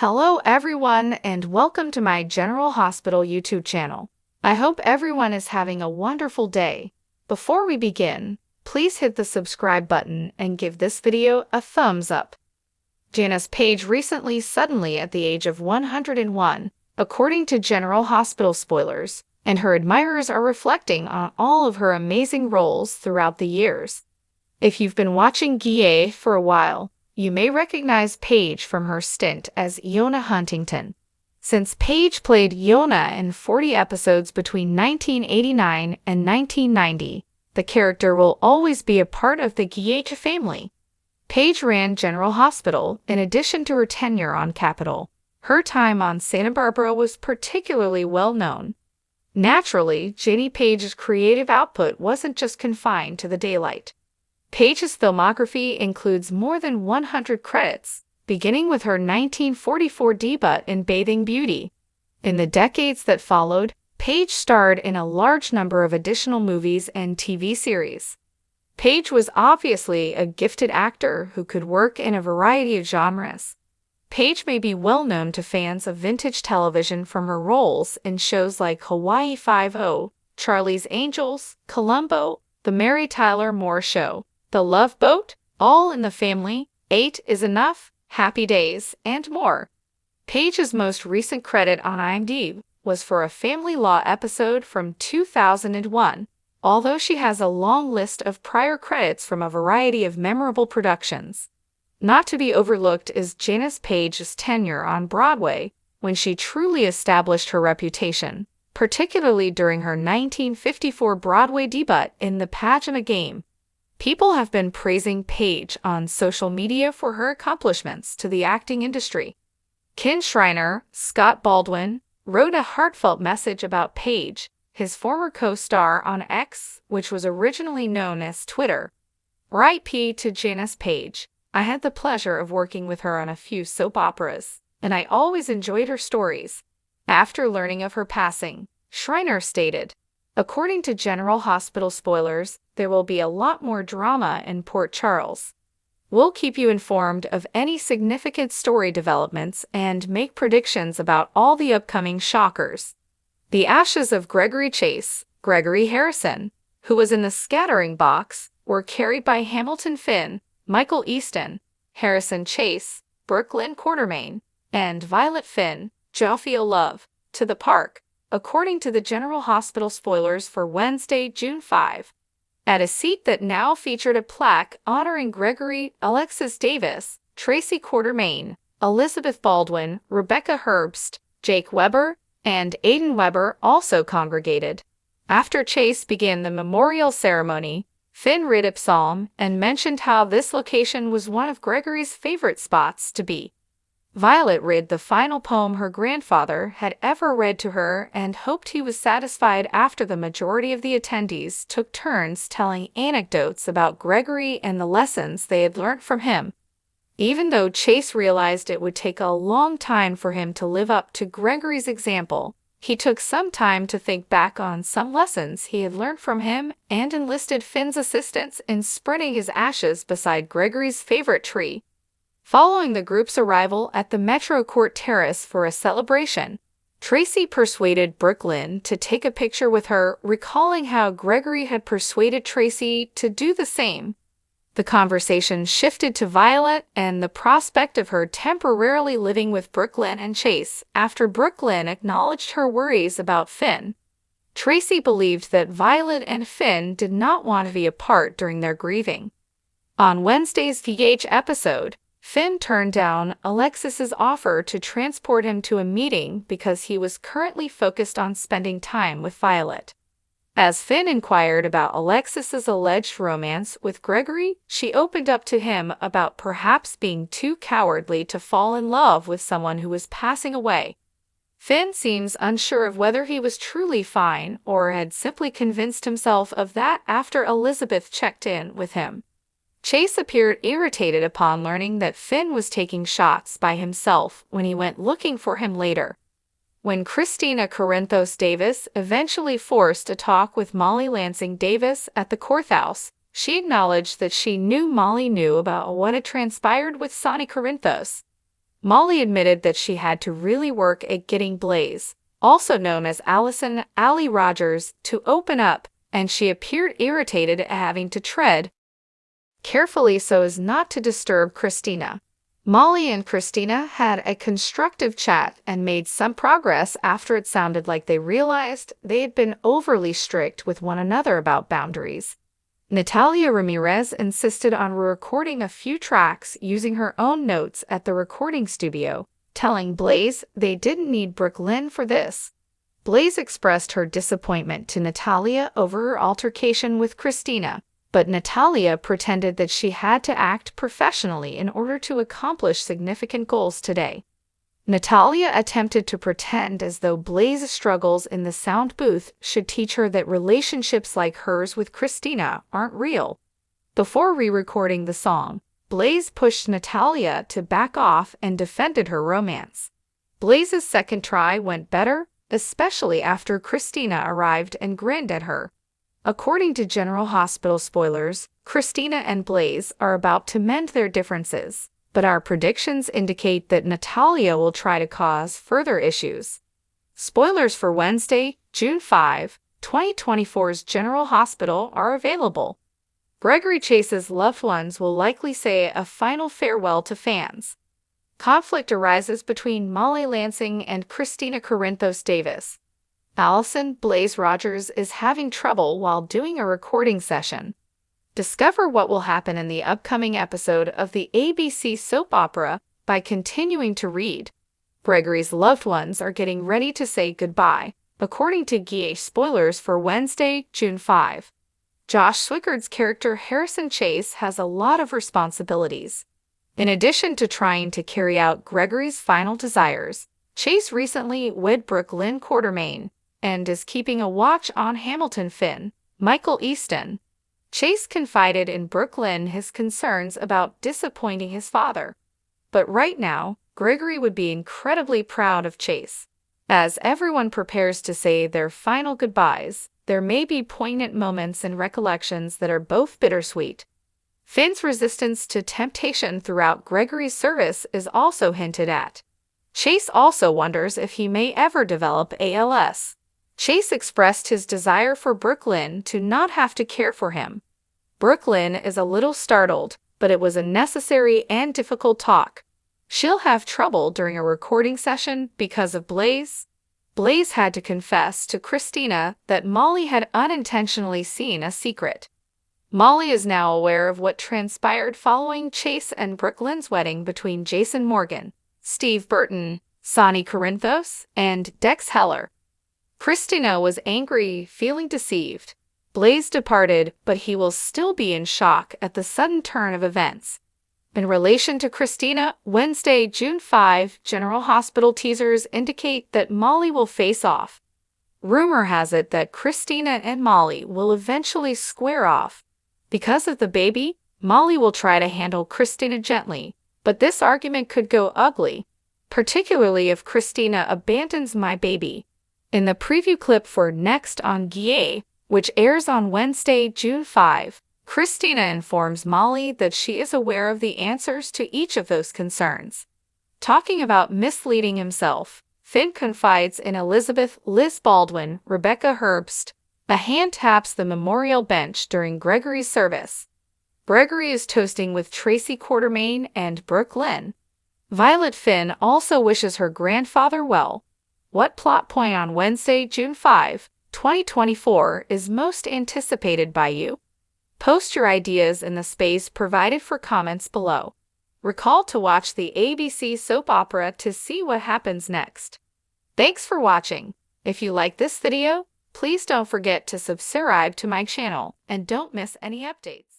Hello everyone and welcome to my General Hospital YouTube channel. I hope everyone is having a wonderful day. Before we begin, please hit the subscribe button and give this video a thumbs up. Janice Page recently suddenly at the age of 101, according to General Hospital spoilers, and her admirers are reflecting on all of her amazing roles throughout the years. If you've been watching GA for a while, you may recognize Paige from her stint as Iona Huntington. Since Paige played Iona in 40 episodes between 1989 and 1990, the character will always be a part of the GH family. Paige ran General Hospital in addition to her tenure on Capitol. Her time on Santa Barbara was particularly well known. Naturally, Janie Page's creative output wasn't just confined to the daylight. Page's filmography includes more than 100 credits, beginning with her 1944 debut in Bathing Beauty. In the decades that followed, Page starred in a large number of additional movies and TV series. Page was obviously a gifted actor who could work in a variety of genres. Page may be well known to fans of vintage television from her roles in shows like Hawaii Five-0, Charlie's Angels, Columbo, The Mary Tyler Moore Show, The Love Boat, All in the Family, 8 is Enough, Happy Days, and more. Page's most recent credit on IMDb was for a family law episode from 2001, although she has a long list of prior credits from a variety of memorable productions. Not to be overlooked is Janice Page's tenure on Broadway, when she truly established her reputation, particularly during her 1954 Broadway debut in The Pajama Game. People have been praising Page on social media for her accomplishments to the acting industry. Ken Schreiner, Scott Baldwin, wrote a heartfelt message about Page, his former co-star on X, which was originally known as Twitter. R.I.P. to Janice Page. I had the pleasure of working with her on a few soap operas, and I always enjoyed her stories. After learning of her passing, Schreiner stated, "According to General Hospital spoilers, there will be a lot more drama in Port Charles. We'll keep you informed of any significant story developments and make predictions about all the upcoming shockers." The ashes of Gregory Chase, Gregory Harrison, who was in the scattering box, were carried by Hamilton Finn, Michael Easton, Harrison Chase, Brooklyn Quartermain, and Violet Finn, Joffio Love, to the park, according to the General Hospital spoilers for Wednesday, June 5. At a seat that now featured a plaque honoring Gregory, Alexis Davis, Tracy Quartermain, Elizabeth Baldwin, Rebecca Herbst, Jake Weber, and Aidan Weber also congregated. After Chase began the memorial ceremony, Finn read a psalm and mentioned how this location was one of Gregory's favorite spots to be. Violet read the final poem her grandfather had ever read to her and hoped he was satisfied after the majority of the attendees took turns telling anecdotes about Gregory and the lessons they had learned from him. Even though Chase realized it would take a long time for him to live up to Gregory's example, he took some time to think back on some lessons he had learned from him and enlisted Finn's assistance in spreading his ashes beside Gregory's favorite tree. Following the group's arrival at the Metro Court Terrace for a celebration, Tracy persuaded Brooklyn to take a picture with her, recalling how Gregory had persuaded Tracy to do the same. The conversation shifted to Violet and the prospect of her temporarily living with Brooklyn and Chase after Brooklyn acknowledged her worries about Finn. Tracy believed that Violet and Finn did not want to be apart during their grieving. On Wednesday's VH episode, Finn turned down Alexis's offer to transport him to a meeting because he was currently focused on spending time with Violet. As Finn inquired about Alexis's alleged romance with Gregory, she opened up to him about perhaps being too cowardly to fall in love with someone who was passing away. Finn seems unsure of whether he was truly fine or had simply convinced himself of that after Elizabeth checked in with him. Chase appeared irritated upon learning that Finn was taking shots by himself when he went looking for him later. When Kristina Corinthos Davis eventually forced a talk with Molly Lansing Davis at the courthouse, she acknowledged that she knew Molly knew about what had transpired with Sonny Corinthos. Molly admitted that she had to really work at getting Blaze, also known as Allison Allie Rogers, to open up, and she appeared irritated at having to tread carefully so as not to disturb Kristina. Molly and Kristina had a constructive chat and made some progress after it sounded like they realized they had been overly strict with one another about boundaries. Natalia Ramirez insisted on recording a few tracks using her own notes at the recording studio, telling Blaze they didn't need Brooklyn for this. Blaze expressed her disappointment to Natalia over her altercation with Kristina, but Natalia pretended that she had to act professionally in order to accomplish significant goals today. Natalia attempted to pretend as though Blaze's struggles in the sound booth should teach her that relationships like hers with Kristina aren't real. Before re-recording the song, Blaze pushed Natalia to back off and defended her romance. Blaze's second try went better, especially after Kristina arrived and grinned at her. According to General Hospital spoilers, Kristina and Blaze are about to mend their differences, but our predictions indicate that Natalia will try to cause further issues. Spoilers for Wednesday, June 5, 2024's General Hospital are available. Gregory Chase's loved ones will likely say a final farewell to fans. Conflict arises between Molly Lansing and Kristina Corinthos Davis. Allison Blaze Rogers is having trouble while doing a recording session. Discover what will happen in the upcoming episode of the ABC soap opera by continuing to read. Gregory's loved ones are getting ready to say goodbye, according to GH spoilers for Wednesday, June 5. Josh Swickard's character Harrison Chase has a lot of responsibilities. In addition to trying to carry out Gregory's final desires, Chase recently wed Brooklyn Quartermaine and is keeping a watch on Hamilton Finn, Michael Easton. Chase confided in Brooklyn his concerns about disappointing his father. But right now, Gregory would be incredibly proud of Chase. As everyone prepares to say their final goodbyes, there may be poignant moments and recollections that are both bittersweet. Finn's resistance to temptation throughout Gregory's service is also hinted at. Chase also wonders if he may ever develop ALS. Chase expressed his desire for Brooklyn to not have to care for him. Brooklyn is a little startled, but it was a necessary and difficult talk. She'll have trouble during a recording session because of Blaze. Blaze had to confess to Kristina that Molly had unintentionally seen a secret. Molly is now aware of what transpired following Chase and Brooklyn's wedding between Jason Morgan, Steve Burton, Sonny Corinthos, and Dex Heller. Kristina was angry, feeling deceived. Blaze departed, but he will still be in shock at the sudden turn of events. In relation to Kristina, Wednesday, June 5, General Hospital teasers indicate that Molly will face off. Rumor has it that Kristina and Molly will eventually square off. Because of the baby, Molly will try to handle Kristina gently, but this argument could go ugly, particularly if Kristina abandons my baby. In the preview clip for Next on GA, which airs on Wednesday, June 5, Kristina informs Molly that she is aware of the answers to each of those concerns. Talking about misleading himself, Finn confides in Elizabeth Liz Baldwin, Rebecca Herbst. A hand taps the memorial bench during Gregory's service. Gregory is toasting with Tracy Quartermaine and Brooklyn. Violet Finn also wishes her grandfather well. What plot point on Wednesday, June 5, 2024 is most anticipated by you? Post your ideas in the space provided for comments below. Recall to watch the ABC soap opera to see what happens next. Thanks for watching. If you like this video, please don't forget to subscribe to my channel and don't miss any updates.